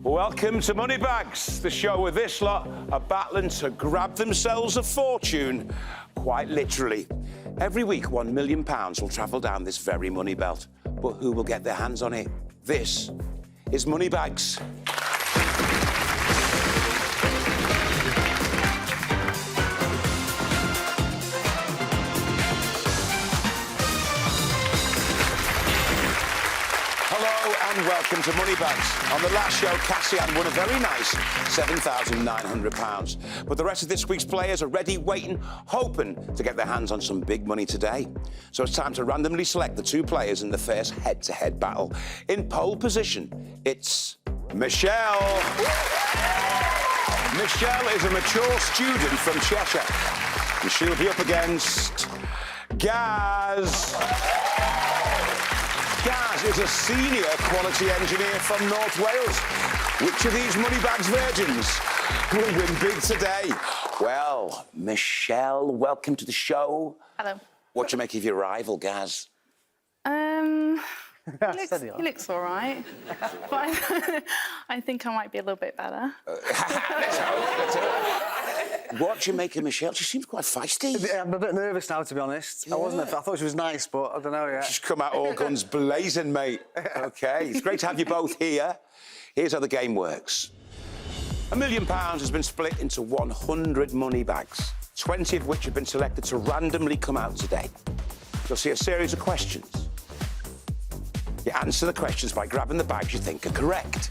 Welcome to Moneybags, the show where this lot are battling to grab themselves a fortune, quite literally. Every week, £1 million will travel down this very money belt. But who will get their hands on it? This is Moneybags. Hello and welcome to Moneybags. On the last show, Cassian won a very nice £7,900. But the rest of this week's players are ready, waiting, hoping to get their hands on some big money today. So it's time to randomly select the two players in the first head-to-head battle. In pole position, it's Michelle. Michelle is a mature student from Cheshire. And she'll be up against Gaz. Gaz is a senior quality engineer from North Wales. Which of these Moneybags virgins will win big today? Well, Michelle, welcome to the show. Hello. What do you make of your rival, Gaz? He looks all right. But I think I might be a little bit better. Let's hope. What do you make of Michelle? She seems quite feisty. Yeah, I'm a bit nervous now, to be honest. Yeah. I thought she was nice, but I don't know yet. She's come out all guns blazing, mate. OK, it's great to have you both here. Here's how the game works. £1 million has been split into 100 money bags, 20 of which have been selected to randomly come out today. You'll see a series of questions. You answer the questions by grabbing the bags you think are correct.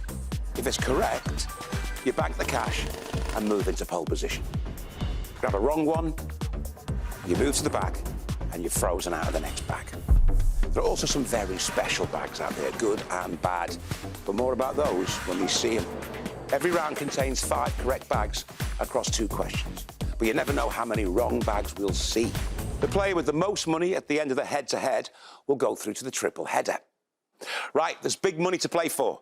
If it's correct, you bank the cash and move into pole position. Grab a wrong one, you move to the bag, and you're frozen out of the next bag. There are also some very special bags out there, good and bad, but more about those when we see them. Every round contains 5 correct bags across 2 questions, but you never know how many wrong bags we'll see. The player with the most money at the end of the head-to-head will go through to the triple header. Right, there's big money to play for.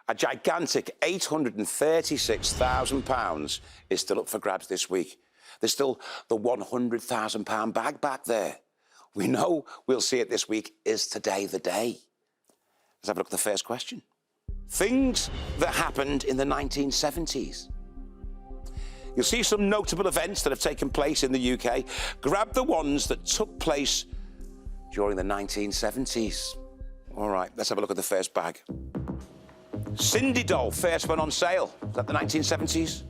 A gigantic £836,000 is still up for grabs this week. There's still the £100,000 bag back there. We know we'll see it this week. Is today the day? Let's have a look at the first question. Things that happened in the 1970s. You'll see some notable events that have taken place in the UK. Grab the ones that took place during the 1970s. All right, let's have a look at the first bag. Cindy doll first went on sale. Is that the 1970s?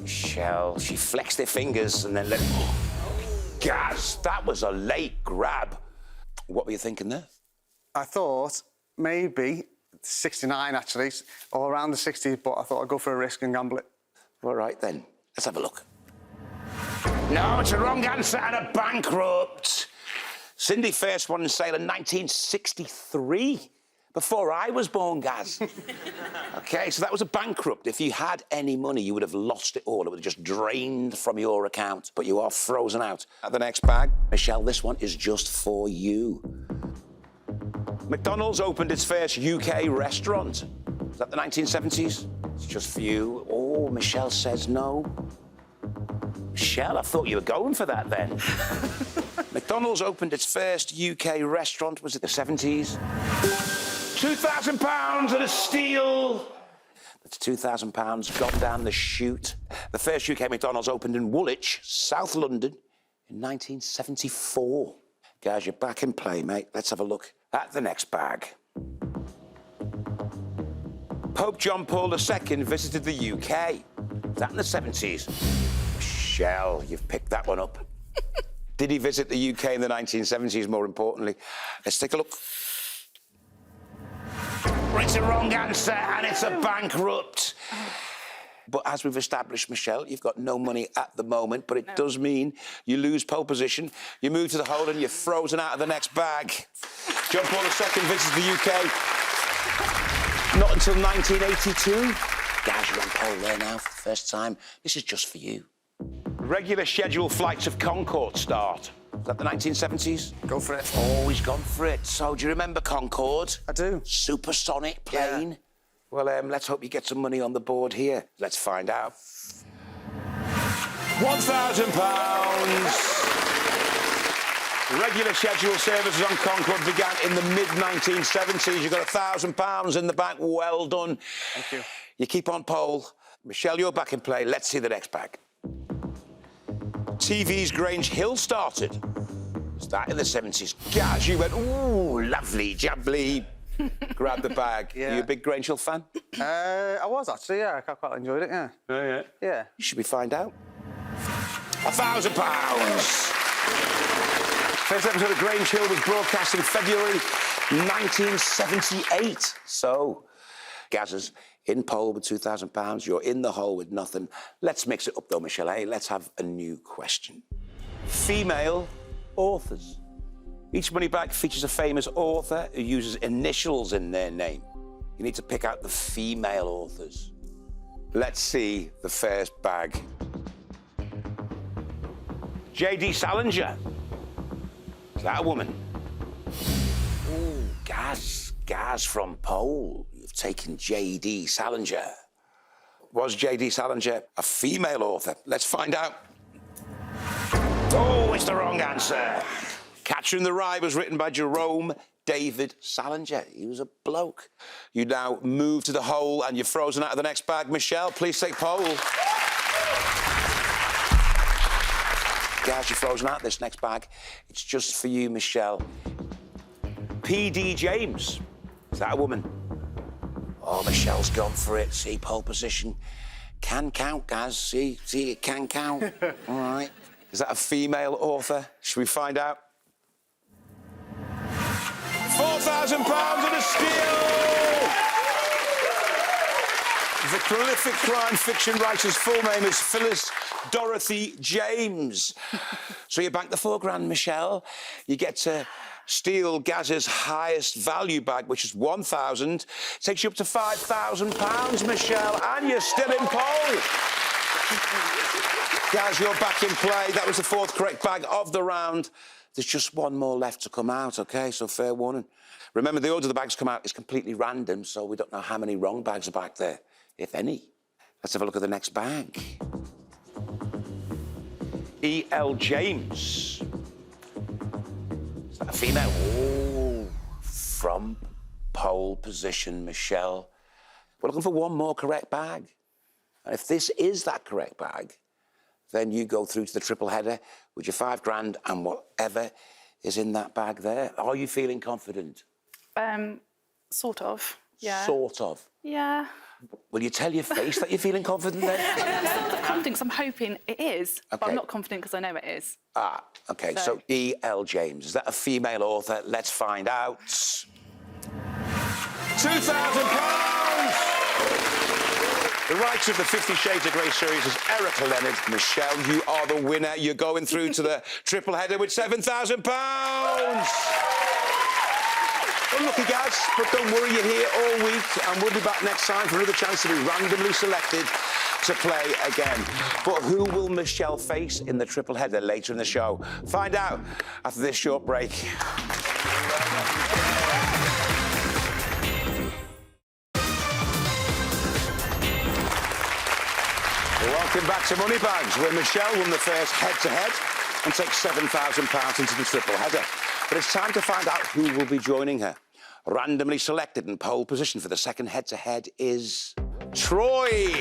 Michelle, she flexed her fingers and then let it... Gaz, that was a late grab. What were you thinking there? I thought maybe 69, actually, or around the 60s, but I thought I'd go for a risk and gamble it. All right, then. Let's have a look. No, it's a wrong answer and a bankrupt. Cindy first won on sale in 1963. Before I was born, Gaz. OK, so that was a bankrupt. If you had any money, you would have lost it all. It would have just drained from your account. But you are frozen out. At the next bag, Michelle, this one is just for you. McDonald's opened its first UK restaurant. Is that the 1970s? It's just for you. Oh, Michelle says no. Michelle, I thought you were going for that then. McDonald's opened its first UK restaurant. Was it the 70s? £2,000 and a steal. That's £2,000 gone down the chute. The first UK McDonald's opened in Woolwich, South London, in 1974. Guys, you're back in play, mate. Let's have a look at the next bag. Pope John Paul II visited the UK. Is that in the 70s? Michelle, you've picked that one up. Did he visit the UK in the 1970s, more importantly? Let's take a look. It's a wrong answer, and it's a bankrupt. But as we've established, Michelle, you've got no money at the moment, but it does mean you lose pole position, you move to the hole, and you're frozen out of the next bag. John Paul II visits the UK. Not until 1982. Guys, you're on pole there now for the first time. This is just for you. Regular scheduled flights of Concorde start. Is that the 1970s? Go for it. Always gone for it. So, do you remember Concorde? I do. Supersonic plane. Yeah. Well, let's hope you get some money on the board here. Let's find out. £1,000. Regular scheduled services on Concorde began in the mid-1970s. You've got £1,000 in the bank. Well done. Thank you. You keep on pole. Michelle, you're back in play. Let's see the next bag. TV's Grange Hill started. Start in the 70s. Gaz, you went, ooh, lovely, jubbly. Grab the bag. Yeah. Are you a big Grange Hill fan? I was actually, yeah. I quite enjoyed it, yeah. Oh, yeah. Yeah. You should find out. £1,000. First episode of Grange Hill was broadcast in February 1978. So, Gaz's in pole with £2,000. You're in the hole with nothing. Let's mix it up, though, Michelle. Hey, let's have a new question. Female authors. Each money bag features a famous author who uses initials in their name. You need to pick out the female authors. Let's see the first bag. J.D. Salinger. Is that a woman? Ooh, Gaz from Pole. You've taken J.D. Salinger. Was J.D. Salinger a female author? Let's find out. Oh, it's the wrong answer. Catcher in the Rye was written by Jerome David Salinger. He was a bloke. You now move to the hole and you're frozen out of the next bag. Michelle, please take pole. Guys, you're frozen out of this next bag. It's just for you, Michelle. P.D. James. Is that a woman? Oh, Michelle's gone for it. See, pole position. Can count, Gaz. See, it can count. All right. Is that a female author? Should we find out? £4,000 and a steal! The prolific crime fiction writer's full name is Phyllis Dorothy James. So you bank the £4,000, Michelle. You get to steal Gaz's highest value bag, which is £1,000. Takes you up to £5,000, Michelle, and you're still in pole. Gaz, you're back in play. That was the fourth correct bag of the round. There's just one more left to come out, OK? So fair warning. Remember, the order the bags come out is completely random, so we don't know how many wrong bags are back there, if any. Let's have a look at the next bag. E.L. James. Is that a female? Oh, from pole position, Michelle. We're looking for one more correct bag. And if this is that correct bag, then you go through to the triple header with your £5,000 and whatever is in that bag there. Are you feeling confident? Sort of, yeah. Sort of? Yeah. Will you tell your face that you're feeling confident then? I'm sort of confident because I'm hoping it is, but Okay. I'm not confident because I know it is. Ah, OK. So E.L. James, is that a female author? Let's find out. £2,000! The writer of the 50 Shades of Grey series is Erica Leonard. Michelle, you are the winner. You're going through to the triple header with £7,000. Unlucky, Gaz, but don't worry, you're here all week, and we'll be back next time for another chance to be randomly selected to play again. But who will Michelle face in the triple header later in the show? Find out after this short break. Welcome back to Moneybags, where Michelle won the first head-to-head and takes £7,000 into the triple header. But it's time to find out who will be joining her. Randomly selected in pole position for the second head-to-head is Troy.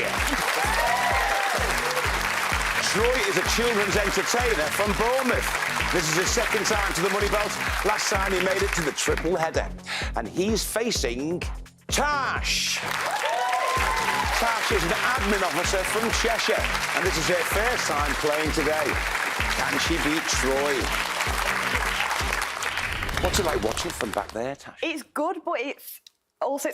Troy is a children's entertainer from Bournemouth. This is his second time to the Money Belt. Last time he made it to the triple header. And he's facing Tash. Tash is an admin officer from Cheshire, and this is her first time playing today. Can she beat Troy? What's it like watching from back there, Tash? It's good, but it's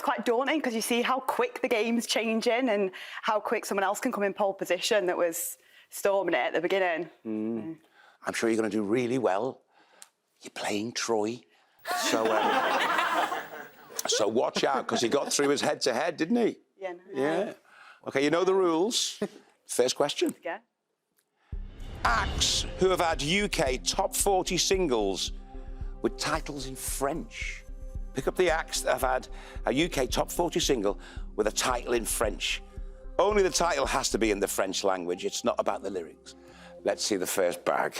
quite daunting because you see how quick the game's changing and how quick someone else can come in pole position that was storming it at the beginning. I'm sure you're going to do really well. You're playing Troy. So, so watch out, because he got through his head-to-head, didn't he? Yeah. Yeah. OK, you know the rules. First question. Yeah. Acts who have had UK top 40 singles with titles in French. Pick up the acts that have had a UK top 40 single with a title in French. Only the title has to be in the French language. It's not about the lyrics. Let's see the first bag.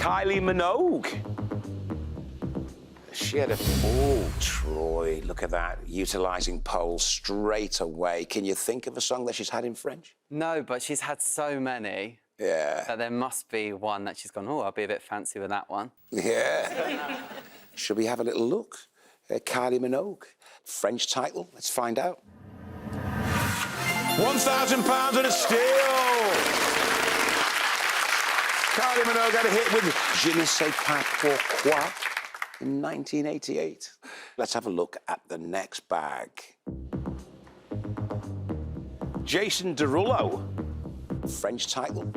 Kylie Minogue. She had a... Oh, Troy, look at that. Utilising pole straight away. Can you think of a song that she's had in French? No, but she's had so many. Yeah. That there must be one that she's gone, oh, I'll be a bit fancy with that one. Yeah. Should we have a little look? Kylie Minogue. French title. Let's find out. £1,000 and a steal. Kylie Minogue had a hit with Je ne sais pas pourquoi in 1988. Let's have a look at the next bag. Jason Derulo. French title.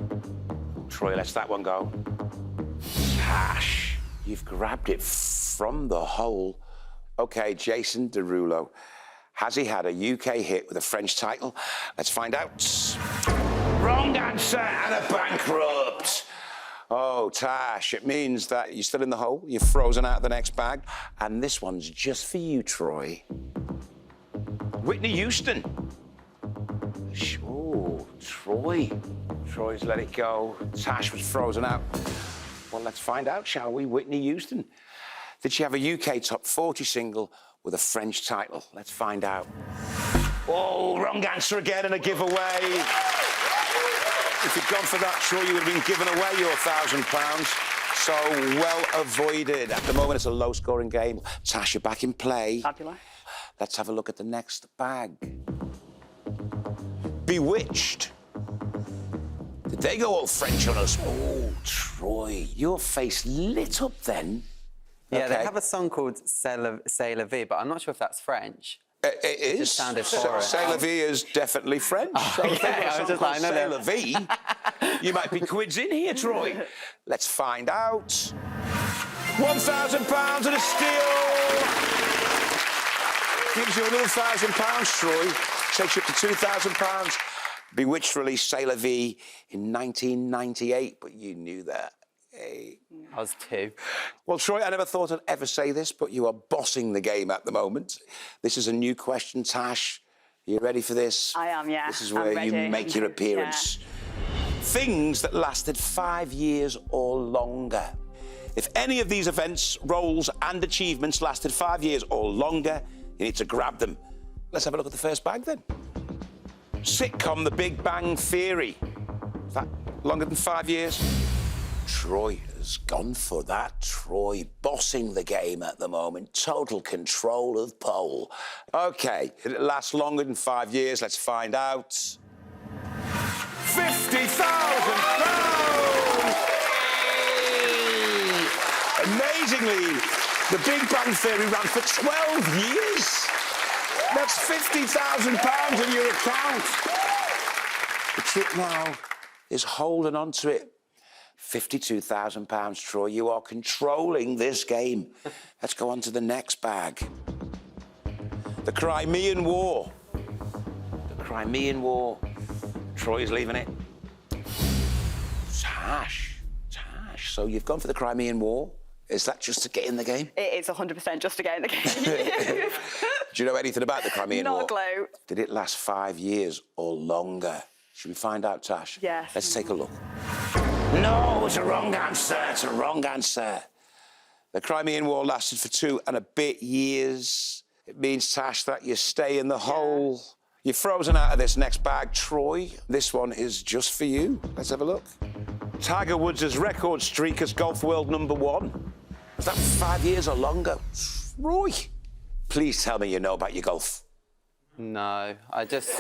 Troy lets that one go. Tash, you've grabbed it from the hole. OK, Jason Derulo. Has he had a UK hit with a French title? Let's find out. Wrong answer and a bankrupt. Oh, Tash, it means that you're still in the hole. You're frozen out of the next bag. And this one's just for you, Troy. Whitney Houston. Oh, Troy. Troy's let it go. Tash was frozen out. Well, let's find out, shall we? Whitney Houston. Did she have a UK top 40 single with a French title? Let's find out. Oh, wrong answer again and a giveaway. If you'd gone for that, Troy, you would have been given away your £1,000. So well avoided. At the moment, it's a low-scoring game. Tash, you're back in play. Fabulous. Let's have a look at the next bag. Bewitched. Did they go all French on us? Oh, Troy, your face lit up then. Yeah, Okay. they have a song called C'est la vie, but I'm not sure if that's French. It is. just sounded for it. C'est la vie is definitely French. So okay, I was just like, no, C'est no. la vie. You might be quids in here, Troy. Let's find out. £1,000 and a steal. Gives you another £1,000, Troy. Takes you up to £2,000. Bewitched released C'est la vie in 1998, but you knew that. Hey. I was 2. Well, Troy, I never thought I'd ever say this, but you are bossing the game at the moment. This is a new question, Tash. Are you ready for this? I am, yeah. This is I'm where you ready. make your appearance. Things that lasted 5 years or longer. If any of these events, roles and achievements lasted 5 years or longer, you need to grab them. Let's have a look at the first bag, then. Sitcom The Big Bang Theory. Is that longer than 5 years? Troy has gone for that. Troy bossing the game at the moment. Total control of pole. OK, did it last longer than 5 years? Let's find out. £50,000! Amazingly, The Big Bang Theory ran for 12 years. That's £50,000 in your account. The trick now is holding on to it. £52,000, Troy. You are controlling this game. Let's go on to the next bag. The Crimean War. The Crimean War. Troy's leaving it. Tash. Tash. So you've gone for the Crimean War. Is that just to get in the game? It is 100% just to get in the game. Do you know anything about the Crimean War? Not a clue. Did it last 5 years or longer? Should we find out, Tash? Yes. Let's take a look. No, it's a wrong answer. It's a wrong answer. The Crimean War lasted for 2 and a bit years. It means, Tash, that you stay in the hole. You're frozen out of this next bag, Troy. This one is just for you. Let's have a look. Tiger Woods' record streak as golf world #1. Is that 5 years or longer? Troy, please tell me you know about your golf. No, I just...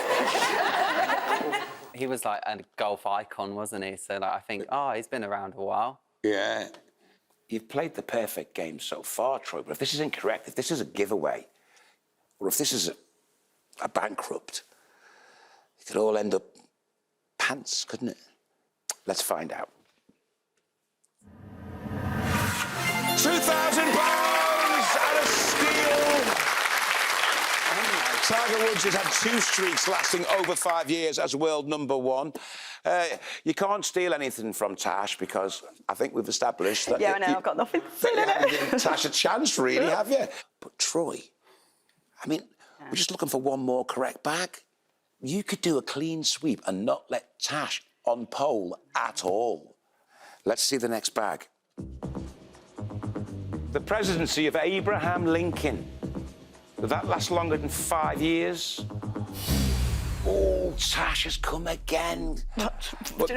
He was like a golf icon, wasn't he? So like, I think, oh, he's been around a while. Yeah. You've played the perfect game so far, Troy, but if this is incorrect, if this is a giveaway, or if this is a bankrupt, it could all end up pants, couldn't it? Let's find out. £2,000 and a steal! Tiger Woods has had 2 streaks lasting over 5 years as world #1. You can't steal anything from Tash because I think we've established that... Yeah, I know, I've got nothing. You haven't given Tash a chance, really, have you? But Troy, I mean, we're just looking for one more correct bag. You could do a clean sweep and not let Tash on pole at all. Let's see the next bag. The presidency of Abraham Lincoln. Did that last longer than 5 years? Oh, Tash has come again. Do you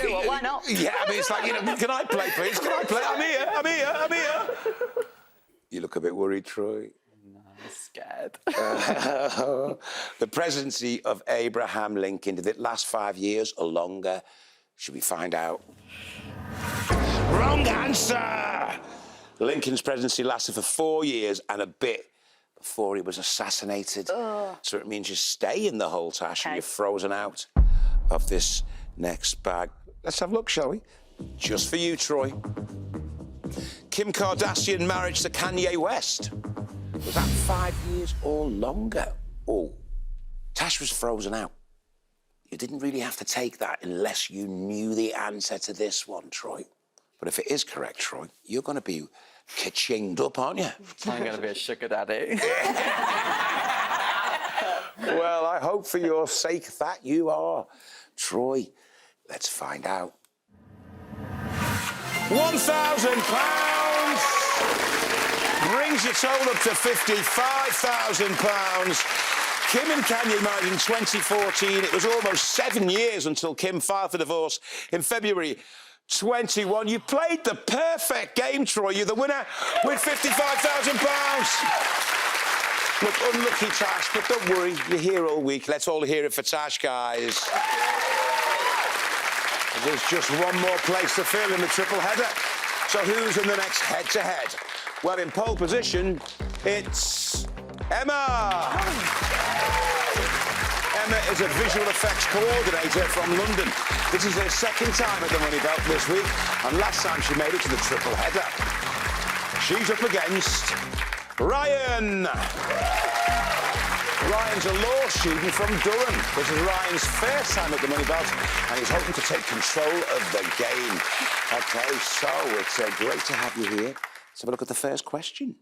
know what? Why not? Yeah, I mean, it's like, can I play, please? Can I play? I'm here. You look a bit worried, Troy. No, I'm scared. The presidency of Abraham Lincoln, did it last 5 years or longer? Should we find out? Wrong answer! Lincoln's presidency lasted for 4 years and a bit before he was assassinated. So it means you stay in the hole, Tash, and you're frozen out of this next bag. Let's have a look, shall we? Just for you, Troy. Kim Kardashian marriage to Kanye West. Was that 5 years or longer? Oh, Tash was frozen out. You didn't really have to take that unless you knew the answer to this one, Troy. But if it is correct, Troy, you're going to be ka-chinged up, aren't you? I'm going to be a sugar daddy. Well, I hope for your sake that you are. Troy, let's find out. £1,000 brings your total up to £55,000. Kim and Kanye married in 2014. It was almost 7 years until Kim filed for divorce in February 21. You played the perfect game, Troy. You're the winner with £55,000. Look, unlucky, Tash, but don't worry. You're here all week. Let's all hear it for Tash, guys. There's just one more place to fill in the triple header. So who's in the next head-to-head? Well, in pole position, it's Emma. Emma is a visual effects coordinator from London. This is her second time at the Money Belt this week, and last time she made it to the triple header. She's up against Ryan. Ryan's a law student from Durham. This is Ryan's first time at the Money Belt, and he's hoping to take control of the game. OK, so it's great to have you here. Let's have a look at the first question.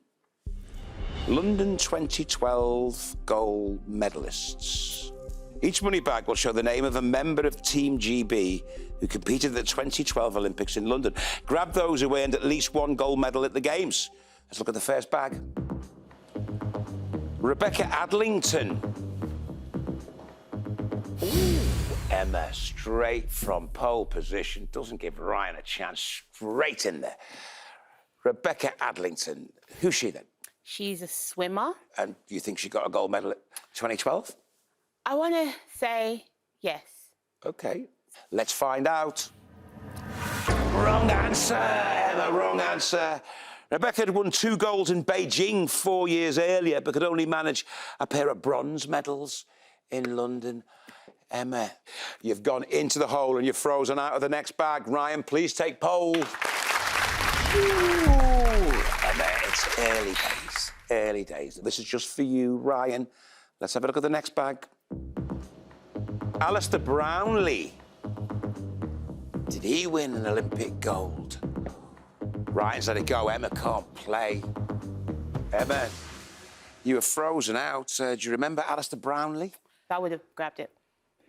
London 2012 gold medalists. Each money bag will show the name of a member of Team GB who competed at the 2012 Olympics in London. Grab those who earned at least one gold medal at the Games. Let's look at the first bag. Rebecca Adlington. Ooh, Emma, straight from pole position. Doesn't give Ryan a chance. Straight in there. Rebecca Adlington. Who's she then? She's a swimmer. And do you think she got a gold medal at 2012? I want to say yes. OK, let's find out. Wrong answer, Emma, wrong answer. Rebecca had won 2 golds in Beijing 4 years earlier, but could only manage a pair of bronze medals in London. Emma, you've gone into the hole and you're frozen out of the next bag. Ryan, please take pole. Ooh, Emma, it's early days, early days. This is just for you, Ryan. Let's have a look at the next bag. Alistair Brownlee. Did he win an Olympic gold? Ryan's let it go. Emma can't play. Emma, you were frozen out. Do you remember Alistair Brownlee? I would have grabbed it.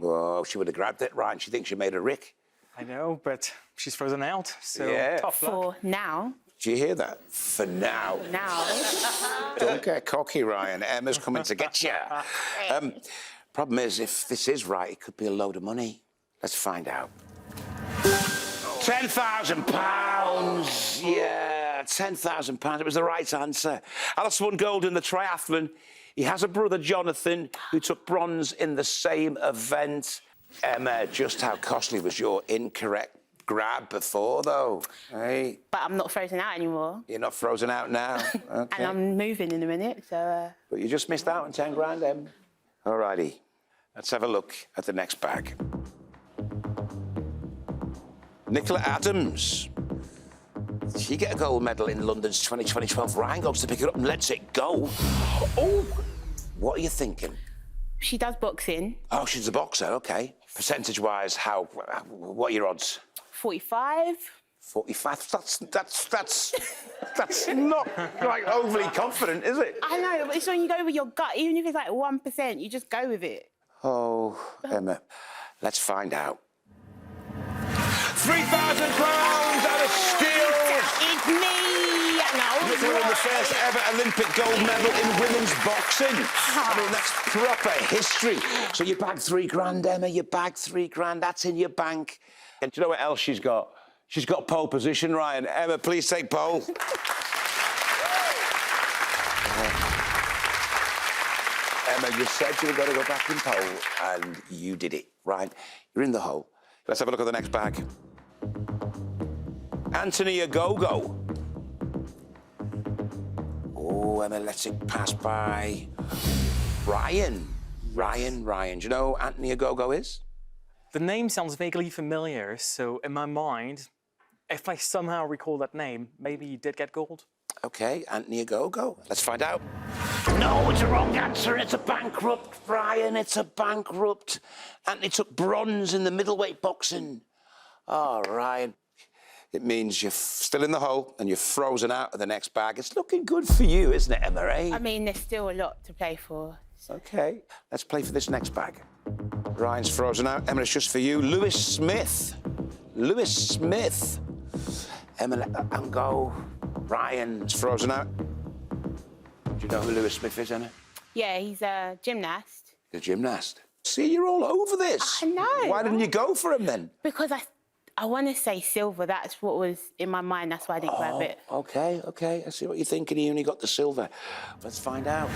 Oh, she would have grabbed it. Ryan, she thinks she made a Rick. I know, but she's frozen out, so Yeah. tough luck. For now. Do you hear that? For now. Now. Don't get cocky, Ryan. Emma's coming to get you. Problem is, if this is right, it could be a load of money. Let's find out. £10,000. Yeah, £10,000. It was the right answer. Alice won gold in the triathlon. He has a brother, Jonathan, who took bronze in the same event. Emma, just how costly was your incorrect grab before, though? Hey? But I'm not frozen out anymore. You're not frozen out now. Okay. And I'm moving in a minute, so... But you just missed out on 10 grand, Em. All righty. Let's have a look at the next bag. Nicola Adams. Did she get a gold medal in London's 2012? Ryan goes to pick it up and lets it go. Oh! What are you thinking? She does boxing. Oh, she's a boxer, OK. Percentage-wise, what are your odds? 45. 45? That's not, like, overly confident, is it? I know, but it's when you go with your gut. Even if it's like 1%, you just go with it. Oh, Emma, let's find out. £3,000 out of steal. me. And I was You were in the right. first ever Olympic gold medal in women's boxing. I mean, that's proper history. So you bagged £3 grand, Emma. You bagged £3 grand. That's in your bank. And do you know what else she's got? She's got pole position, Ryan. Emma, please take pole. Emma, you said you were going to go back in pole, and you did it, right? You're in the hole. Let's have a look at the next bag. Anthony Agogo. Oh, Emma lets it pass by. Ryan. Do you know who Anthony Agogo is? The name sounds vaguely familiar, so in my mind, if I somehow recall that name, maybe he did get gold. Okay, Anthony Agogo. Let's find out. No, it's a wrong answer. It's a bankrupt, Ryan. It's a bankrupt. Anthony took bronze in the middleweight boxing. Oh, Ryan. It means you're still in the hole and you're frozen out of the next bag. It's looking good for you, isn't it, Emma? Eh? I mean, there's still a lot to play for. Okay, let's play for this next bag. Ryan's frozen out. Emma, it's just for you. Lewis Smith. Emma, let that man go. Ryan's frozen out. Do you know who Lewis Smith is, Emma? Yeah, he's a gymnast. The gymnast. See, you're all over this. I know, Why didn't you go for him then? Because I want to say silver. That's what was in my mind. That's why I didn't grab it. Okay. I see what you're thinking. He only got the silver. Let's find out.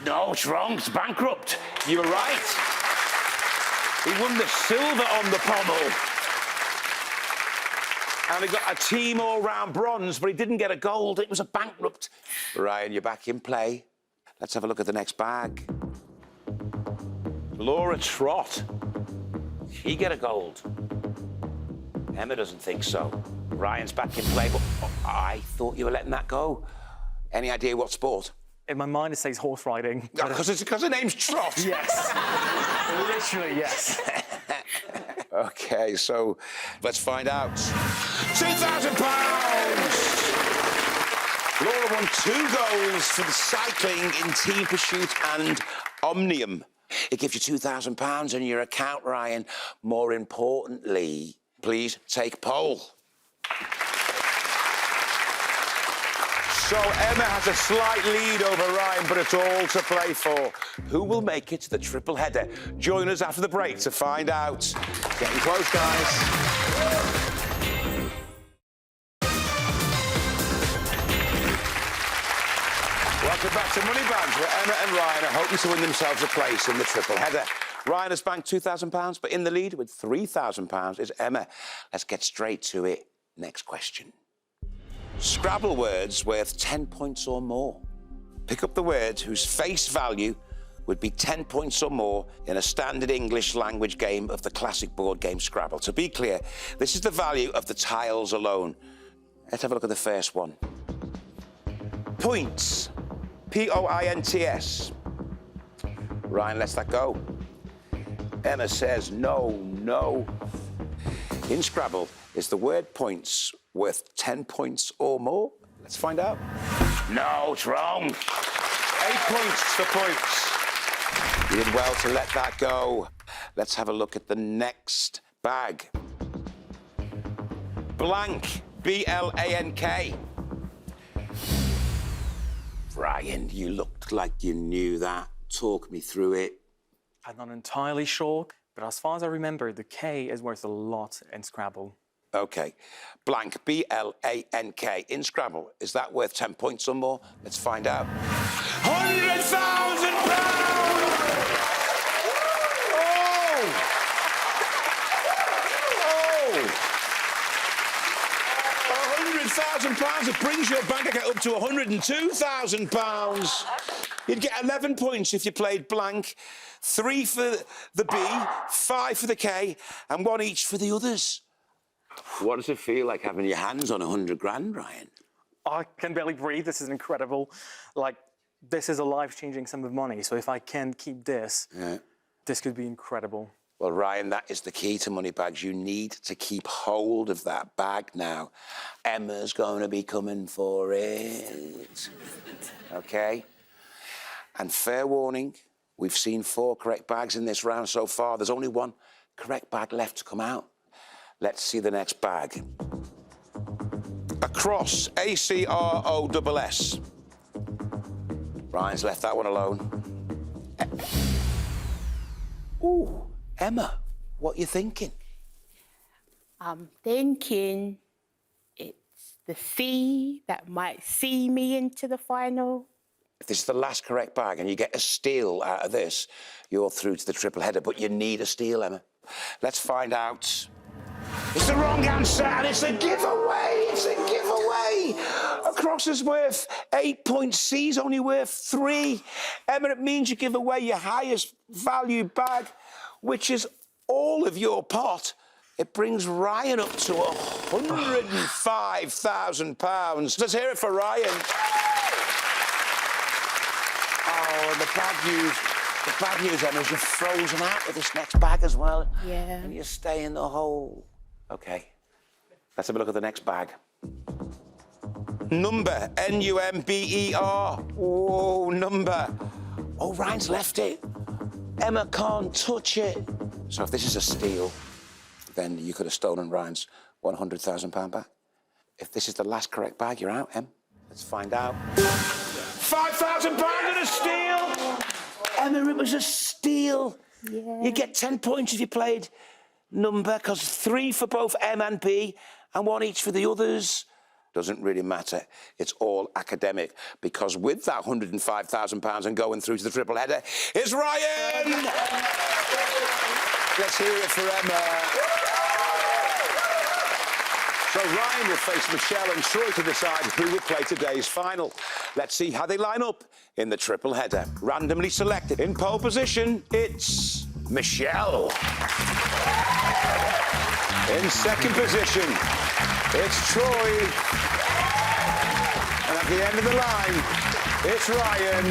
No, it's wrong. It's bankrupt. You were right. He won the silver on the pommel. And he got a team all-round bronze, but he didn't get a gold. It was a bankrupt. Ryan, you're back in play. Let's have a look at the next bag. Laura Trott. She get a gold. Emma doesn't think so. Ryan's back in play, but I thought you were letting that go. Any idea what sport? In my mind, it says horse riding. Because her name's Trot. Yes. Literally, yes. Okay, so let's find out. £2,000! Laura won 2 goals for the cycling in team pursuit and omnium. It gives you £2,000 in your account, Ryan. More importantly, please take pole. So Emma has a slight lead over Ryan, but it's all to play for. Who will make it to the triple header? Join us after the break to find out. Getting close, guys. Welcome back to Moneybags, where Emma and Ryan are hoping to win themselves a place in the triple header. Ryan has banked £2,000, but in the lead with £3,000 is Emma. Let's get straight to it. Next question. Scrabble words worth 10 points or more. Pick up the words whose face value would be 10 points or more in a standard English language game of the classic board game Scrabble. To be clear, this is the value of the tiles alone. Let's have a look at the first one. Points. P-O-I-N-T-S. Ryan lets that go. Emma says no. In Scrabble, is the word points worth 10 points or more? Let's find out. No, it's wrong. 8 points for points. You did well to let that go. Let's have a look at the next bag. Blank. B-L-A-N-K. Ryan, you looked like you knew that. Talk me through it. I'm not entirely sure, but as far as I remember, the K is worth a lot in Scrabble. OK. Blank, B-L-A-N-K. In Scrabble, is that worth 10 points or more? Let's find out. £100,000! £100,000. It brings your bank account up to £102,000. You'd get 11 points if you played blank, 3 for the B, 5 for the K, and 1 each for the others. What does it feel like having your hands on £100,000, Ryan? I can barely breathe. This is incredible. Like, this is a life-changing sum of money. So if I can keep this, this could be incredible. Well, Ryan, that is the key to Moneybags. You need to keep hold of that bag now. Emma's going to be coming for it. OK? And fair warning, we've seen 4 correct bags in this round so far. There's only 1 correct bag left to come out. Let's see the next bag. across, A-C-R-O-S-S. Ryan's left that one alone. Ooh, Emma, what you thinking? I'm thinking it's the C that might see me into the final. If this is the last correct bag and you get a steal out of this, you're through to the triple header, but you need a steal, Emma. Let's find out. It's the wrong answer, and it's a giveaway. It's a giveaway. Across is worth 8 points. C's only worth 3. Emma, it means you give away your highest value bag, which is all of your pot. It brings Ryan up to £105,000. Let's hear it for Ryan. Oh, and the bad news, Emma, is you're frozen out with this next bag as well. Yeah. And you stay in the hole. OK. Let's have a look at the next bag. Number, N-U-M-B-E-R. Whoa, number. Oh, Ryan's left it. Emma can't touch it. So if this is a steal, then you could have stolen Ryan's £100,000 bag. If this is the last correct bag, you're out, Em. Let's find out. £5,000 and a steal! Emma, it was a steal. Yeah. You get 10 points if you played number, because 3 for both M and B, and 1 each for the others. Doesn't really matter. It's all academic, because with that £105,000 and going through to the triple header is Ryan! Let's hear it for Emma. So Ryan will face Michelle and Troy to decide who will play today's final. Let's see how they line up in the triple header. Randomly selected. In pole position, it's Michelle. In second position, it's Troy. And at the end of the line, it's Ryan.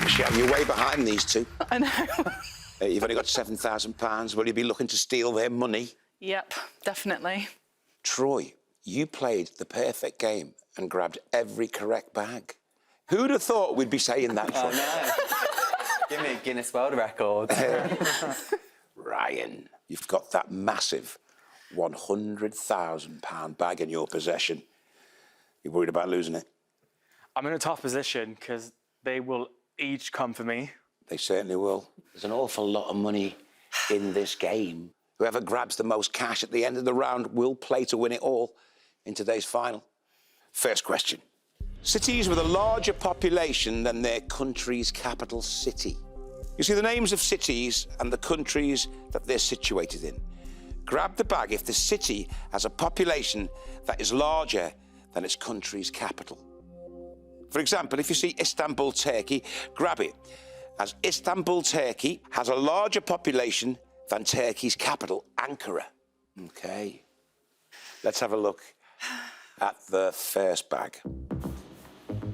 Michelle, you're way behind these two. I know. You've only got £7,000. Will you be looking to steal their money? Yep, definitely. Troy, you played the perfect game and grabbed every correct bag. Who'd have thought we'd be saying that, Troy? Oh, no. Give me a Guinness World Record. Ryan, you've got that massive £100,000 bag in your possession. You worried about losing it? I'm in a tough position because they will each come for me. They certainly will. There's an awful lot of money in this game. Whoever grabs the most cash at the end of the round will play to win it all in today's final. First question. Cities with a larger population than their country's capital city. You see the names of cities and the countries that they're situated in. Grab the bag if the city has a population that is larger than its country's capital. For example, if you see Istanbul, Turkey, grab it, as Istanbul, Turkey has a larger population than Turkey's capital, Ankara. OK. Let's have a look at the first bag.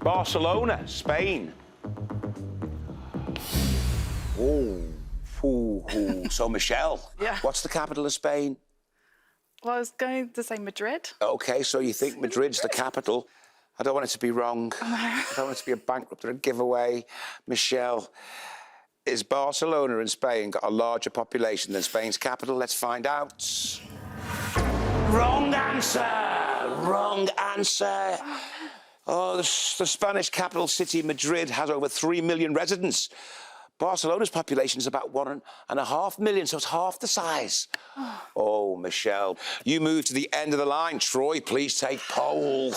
Barcelona, Spain. Oh, so Michelle, Yeah. What's the capital of Spain? Well, I was going to say Madrid. OK, so you think Madrid's the capital. I don't want it to be wrong. I don't want it to be a bankrupt or a giveaway. Michelle, is Barcelona in Spain got a larger population than Spain's capital? Let's find out. Wrong answer! Wrong answer. Oh, the Spanish capital city, Madrid, has over 3 million residents. Barcelona's population is about 1.5 million, so it's half the size. Oh, Michelle, you move to the end of the line. Troy, please take pole.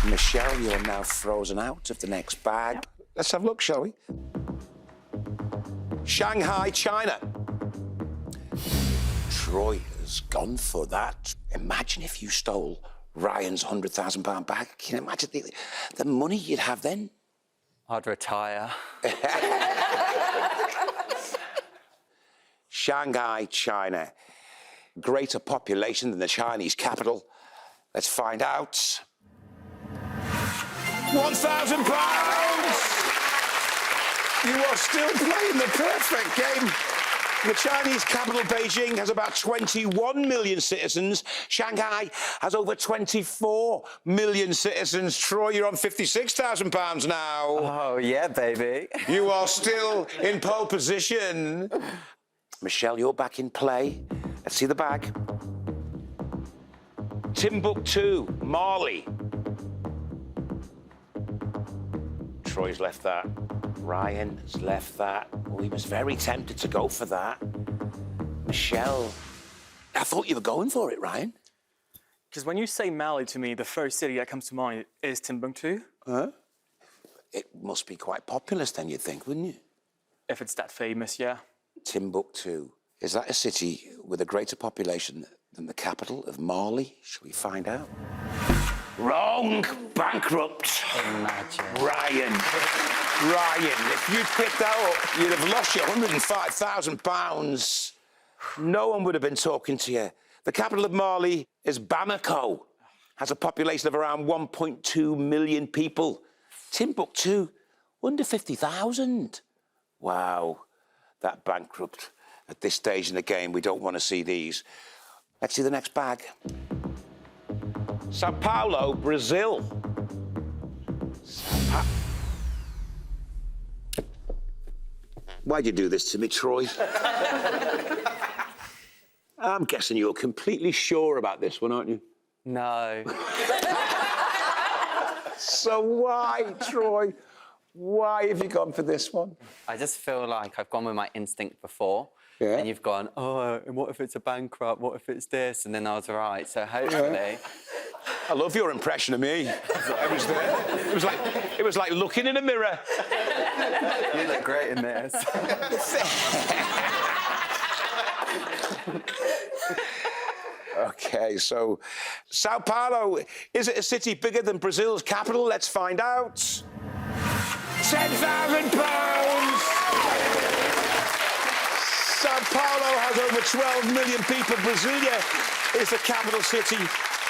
Michelle, you're now frozen out of the next bag. Yep. Let's have a look, shall we? Shanghai, China. Troy has gone for that. Imagine if you stole Ryan's £100,000 bag. Can you imagine the money you'd have then? I'd retire. Shanghai, China. Greater population than the Chinese capital. Let's find out. £1,000! You are still playing the perfect game. The Chinese capital, Beijing, has about 21 million citizens. Shanghai has over 24 million citizens. Troy, you're on £56,000 now. Oh, yeah, baby. You are still in pole position. Michelle, you're back in play. Let's see the bag. Timbuktu, Mali. Troy's left that. Ryan has left that. Oh, he was very tempted to go for that. Michelle, I thought you were going for it, Ryan. Because when you say Mali to me, the first city that comes to mind is Timbuktu. Huh? It must be quite populous then, you'd think, wouldn't you? If it's that famous, yeah. Timbuktu. Is that a city with a greater population than the capital of Mali? Shall we find out? Wrong. Bankrupt. Imagine. Ryan, if you'd picked that up, you'd have lost your £105,000. No one would have been talking to you. The capital of Mali is Bamako. Has a population of around 1.2 million people. Timbuktu, under 50,000. Wow, that bankrupt. At this stage in the game, we don't want to see these. Let's see the next bag. Sao Paulo, Brazil. Why'd you do this to me, Troy? I'm guessing you're completely sure about this one, aren't you? No. So why, Troy? Why have you gone for this one? I just feel like I've gone with my instinct before. Yeah. And you've gone, oh, and what if it's a bankrupt? What if it's this? And then I was right. So hopefully... I love your impression of me. I was there. It was like looking in a mirror. You look great in this. Okay, so Sao Paulo, is it a city bigger than Brazil's capital? Let's find out. £10,000! Sao Paulo has over 12 million people. Brasilia is the capital city.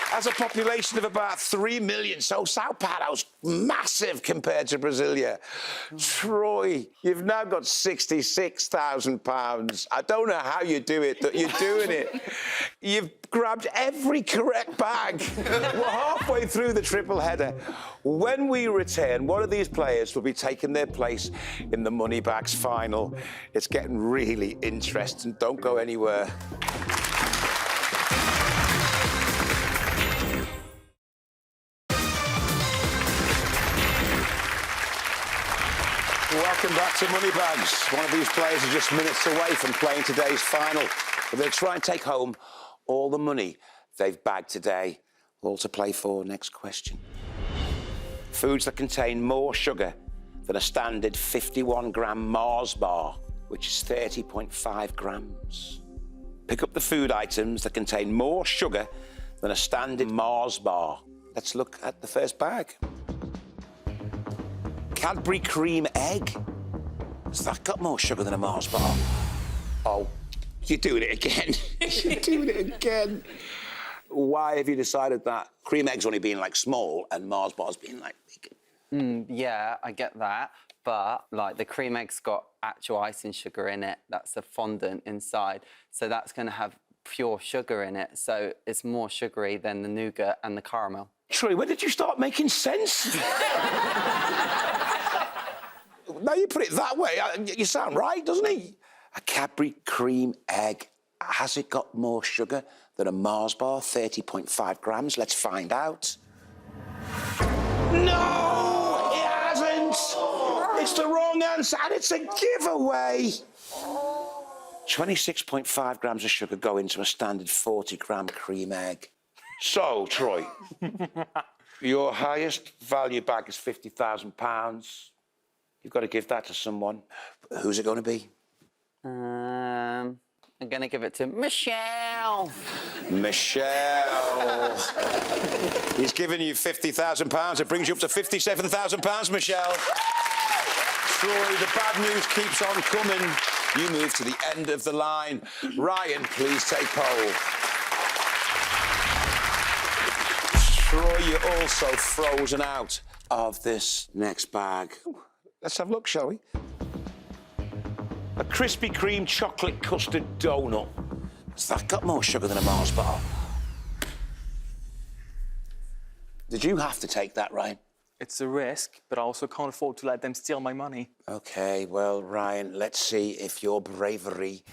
Has a population of about 3 million. So Sao Paulo's massive compared to Brasilia. Troy, you've now got £66,000. I don't know how you do it, but you're doing it. You've grabbed every correct bag. We're halfway through the triple header. When we return, one of these players will be taking their place in the Moneybags final. It's getting really interesting. Don't go anywhere. Welcome back to Moneybags. One of these players is just minutes away from playing today's final. But they'll try and take home all the money they've bagged today. All to play for. Next question. Foods that contain more sugar than a standard 51-gram Mars bar, which is 30.5 grams. Pick up the food items that contain more sugar than a standard Mars bar. Let's look at the first bag. Cadbury cream egg. Has that got more sugar than a Mars bar? Oh, you're doing it again. You're doing it again. Why have you decided that? Cream eggs only being like small and Mars bars being like big. Yeah, I get that. But like the cream egg's got actual icing sugar in it. That's a fondant inside. So that's going to have pure sugar in it. So it's more sugary than the nougat and the caramel. Troy, when did you start making sense? Now you put it that way, you sound right, doesn't it? A Cadbury cream egg. Has it got more sugar than a Mars bar? 30.5 grams. Let's find out. No, it hasn't. It's the wrong answer, and it's a giveaway. 26.5 grams of sugar go into a standard 40-gram cream egg. So, Troy, your highest value bag is £50,000. You've got to give that to someone. Who's it going to be? I'm going to give it to Michelle. Michelle. He's given you £50,000. It brings you up to £57,000, Michelle. Troy, the bad news keeps on coming. You move to the end of the line. Ryan, please take pole. Troy, you're also frozen out of this next bag. Let's have a look, shall we? A Krispy Kreme chocolate custard donut. Has that got more sugar than a Mars bar? Did you have to take that, Ryan? It's a risk, but I also can't afford to let them steal my money. OK, well, Ryan, let's see if your bravery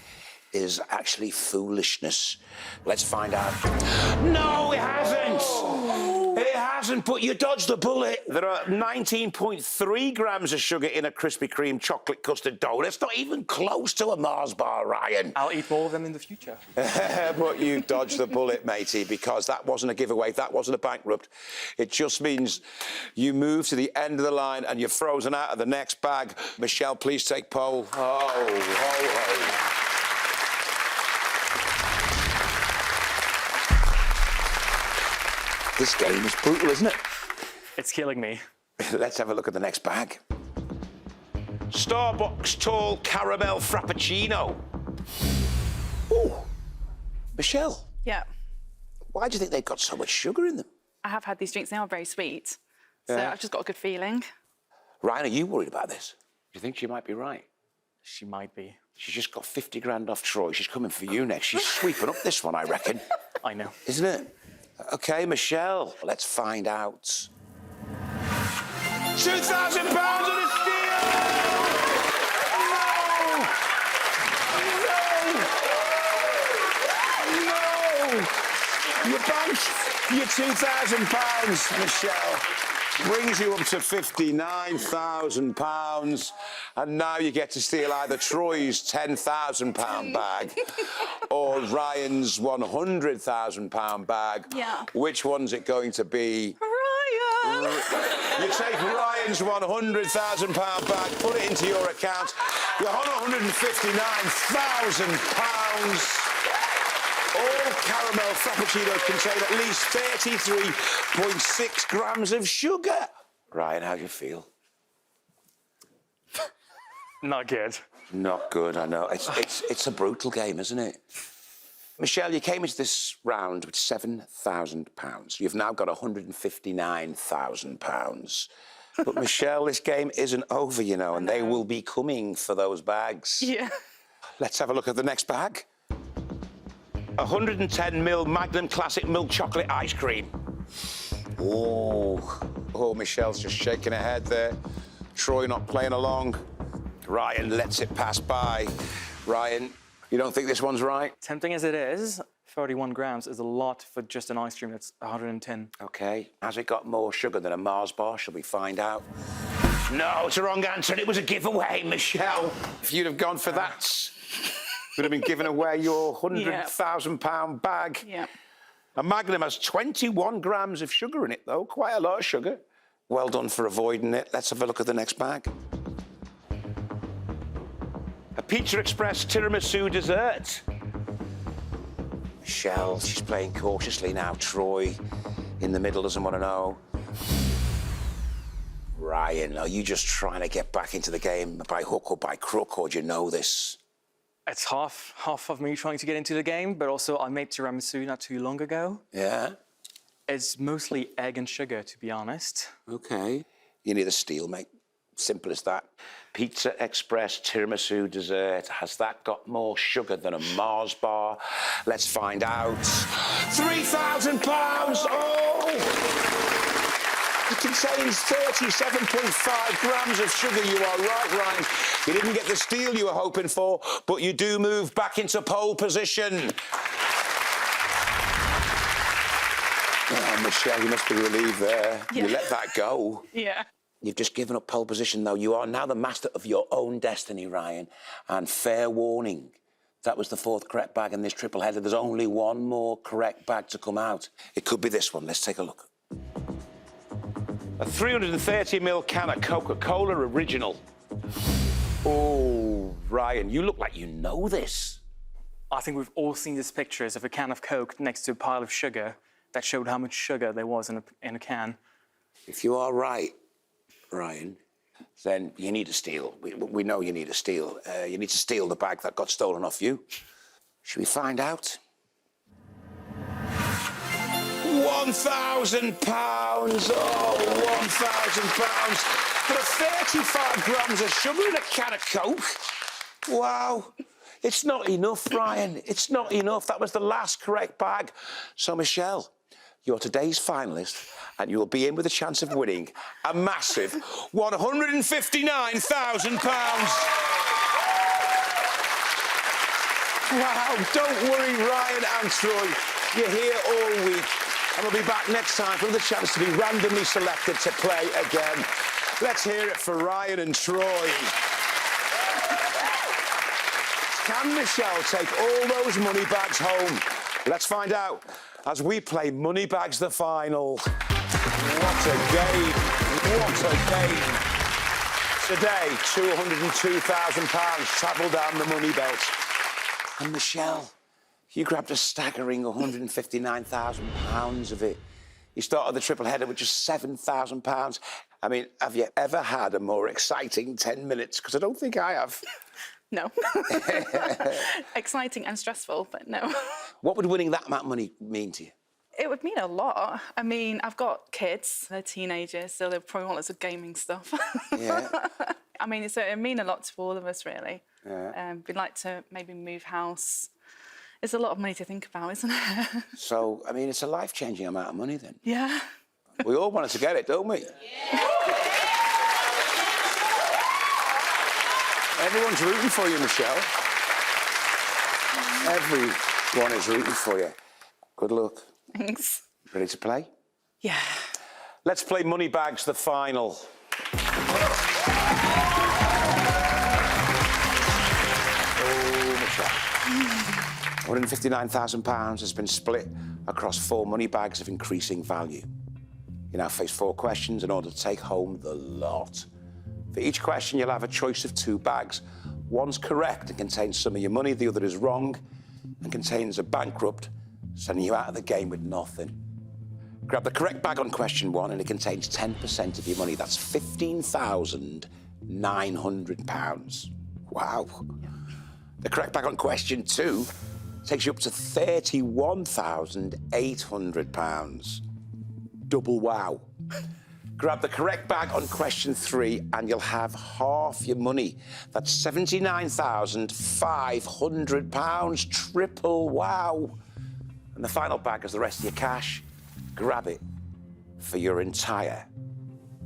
is actually foolishness. Let's find out. No, it hasn't! It hasn't, but you dodged the bullet. There are 19.3 grams of sugar in a Krispy Kreme chocolate custard donut. It's not even close to a Mars bar, Ryan. I'll eat more of them in the future. But you dodged the bullet, matey, because that wasn't a giveaway, that wasn't a bankrupt. It just means you move to the end of the line and you're frozen out of the next bag. Michelle, please take pole. Ho, ho, ho. This game is brutal, isn't it? It's killing me. Let's have a look at the next bag. Starbucks tall caramel frappuccino. Ooh, Michelle, Yeah. why do you think they've got so much sugar in them? I have had these drinks, they are very sweet. So Yeah. I've just got a good feeling. Ryan, are you worried about this? Do you think she might be right? She might be. She's just got 50 grand off Troy. She's coming for you next. She's sweeping up this one, I reckon. I know. Isn't it? OK, Michelle, let's find out. £2,000 on a steal! No! You banked your £2,000, Michelle. Brings you up to £59,000. And now you get to steal either Troy's £10,000 bag or Ryan's £100,000 bag. Yeah. Which one's it going to be? Ryan! You take Ryan's £100,000 bag, put it into your account. You're on £159,000. All caramel frappuccinos contain at least 33.6 grams of sugar. Ryan, how do you feel? Not good. Not good, I know. It's a brutal game, isn't it? Michelle, you came into this round with £7,000. You've now got £159,000. But Michelle, this game isn't over, you know, and they will be coming for those bags. Yeah. Let's have a look at the next bag. 110ml Magnum Classic Milk Chocolate Ice Cream. Oh, Michelle's just shaking her head there. Troy not playing along. Ryan lets it pass by. Ryan, you don't think this one's right? Tempting as it is, 31 grams is a lot for just an ice cream that's 110. OK. Has it got more sugar than a Mars bar? Shall we find out? No, it's a wrong answer. It was a giveaway, Michelle. If you'd have gone for that, would have been giving away your £100,000 bag. Yeah. A Magnum has 21 grams of sugar in it, though. Quite a lot of sugar. Well done for avoiding it. Let's have a look at the next bag. A Pizza Express tiramisu dessert. Michelle, she's playing cautiously now. Troy, in the middle, doesn't want to know. Ryan, are you just trying to get back into the game by hook or by crook, or do you know this? It's half of me trying to get into the game, but also I made tiramisu not too long ago. Yeah? It's mostly egg and sugar, to be honest. OK. You need a steal, mate. Simple as that. Pizza Express tiramisu dessert. Has that got more sugar than a Mars bar? Let's find out. £3,000! Oh! It contains 37.5 grams of sugar. You are right, Ryan. You didn't get the steal you were hoping for, but you do move back into pole position. Oh, Michelle, you must be relieved there. Yeah. You let that go. Yeah. You've just given up pole position, though. You are now the master of your own destiny, Ryan. And fair warning, that was the fourth correct bag in this triple header. There's only one more correct bag to come out. It could be this one. Let's take a look. A 330ml can of Coca-Cola Original. Oh, Ryan, you look like you know this. I think we've all seen these pictures of a can of Coke next to a pile of sugar that showed how much sugar there was in a can. If you are right, Ryan, then you need a steal. We know you need a steal. You need to steal the bag that got stolen off you. Should we find out? £1,000! Oh, £1,000. But 35 grams of sugar in a can of Coke. Wow. It's not enough, Ryan. It's not enough. That was the last correct bag. So, Michelle, you're today's finalist, and you will be in with a chance of winning a massive £159,000. Wow, don't worry, Ryan and Troy. You're here all week, and we'll be back next time for another chance to be randomly selected to play again. Let's hear it for Ryan and Troy. Can Michelle take all those money bags home? Let's find out as we play Moneybags the final. What a game. What a game. Today, £202,000 travel down the money belt. And Michelle, you grabbed a staggering £159,000 of it. You started the triple header with just £7,000. I mean, have you ever had a more exciting 10 minutes? Because I don't think I have. No. Exciting and stressful, but no. What would winning that amount of money mean to you? It would mean a lot. I mean, I've got kids, they're teenagers, so they'll probably want lots of gaming stuff. Yeah. I mean, so it'd mean a lot to all of us, really. Yeah. We'd like to maybe move house. It's a lot of money to think about, isn't it? So, I mean, it's a life-changing amount of money then. Yeah. We all wanted to get it, don't we? Yeah. Everyone's rooting for you, Michelle. Everyone is rooting for you. Good luck. Thanks. Ready to play? Yeah. Let's play Moneybags the final. Oh, Michelle. £159,000 has been split across 4 money bags of increasing value. You now face 4 questions in order to take home the lot. For each question, you'll have a choice of 2 bags. One's correct and contains some of your money, the other is wrong and contains a bankrupt, sending you out of the game with nothing. Grab the correct bag on question 1 and it contains 10% of your money. That's £15,900. Wow. The correct bag on question 2 takes you up to £31,800. Double wow. Grab the correct bag on question 3 and you'll have half your money. That's £79,500. Triple wow. And the final bag is the rest of your cash. Grab it for your entire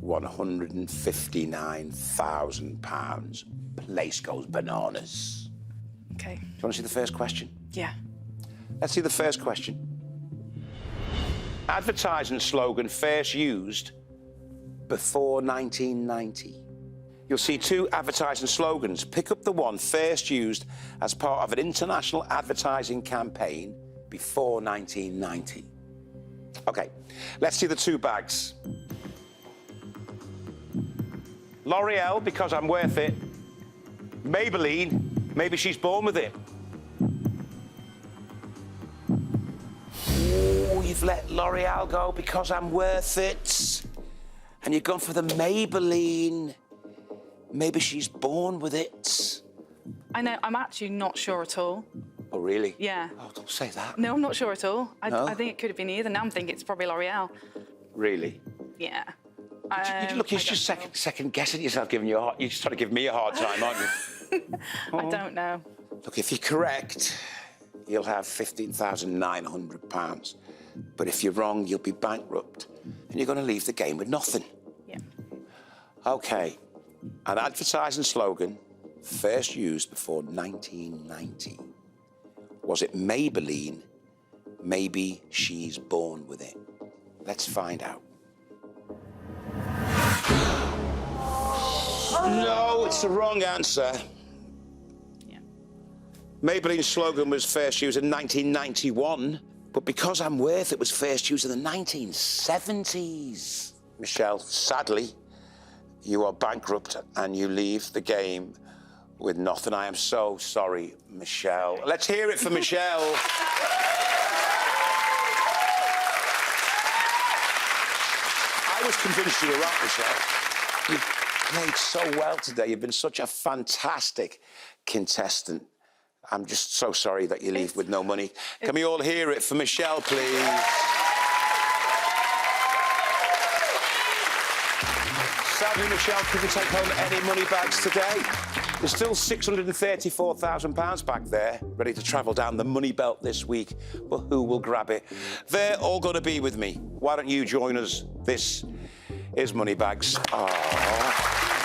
£159,000. Place goes bananas. Okay. Do you want to see the first question? Yeah. Let's see the first question. Advertising slogan first used before 1990. You'll see 2 advertising slogans. Pick up the one first used as part of an international advertising campaign before 1990. OK, let's see the 2 bags. L'Oreal, because I'm worth it. Maybelline, maybe she's born with it. Oh, you've let L'Oreal go because I'm worth it. And you've gone for the Maybelline. Maybe she's born with it. I know, I'm actually not sure at all. Oh, really? Yeah. Oh, don't say that. No, I'm not sure at all. No? I think it could have been either. Now I'm thinking it's probably L'Oreal. Really? Yeah. Look, you're just second guessing yourself, giving you a hard... You're just trying to give me a hard time, aren't you? I don't know. Look, if you're correct, you'll have £15,900. But if you're wrong, you'll be bankrupt. And you're going to leave the game with nothing. Yeah. OK. An advertising slogan first used before 1990. Was it Maybelline? Maybe she's born with it. Let's find out. No, it's the wrong answer. Yeah. Maybelline's slogan was first used in 1991, but because I'm worth it was first used in the 1970s. Michelle, sadly, you are bankrupt and you leave the game with nothing. I am so sorry, Michelle. Let's hear it for Michelle. I was convinced you were right, Michelle. You've played so well today. You've been such a fantastic contestant. I'm just so sorry that you leave with no money. Can we all hear it for Michelle, please? Sadly, Michelle couldn't take home any money bags today. There's still £634,000 back there, ready to travel down the money belt this week, but who will grab it? They're all going to be with me. Why don't you join us? This is Moneybags. Aww.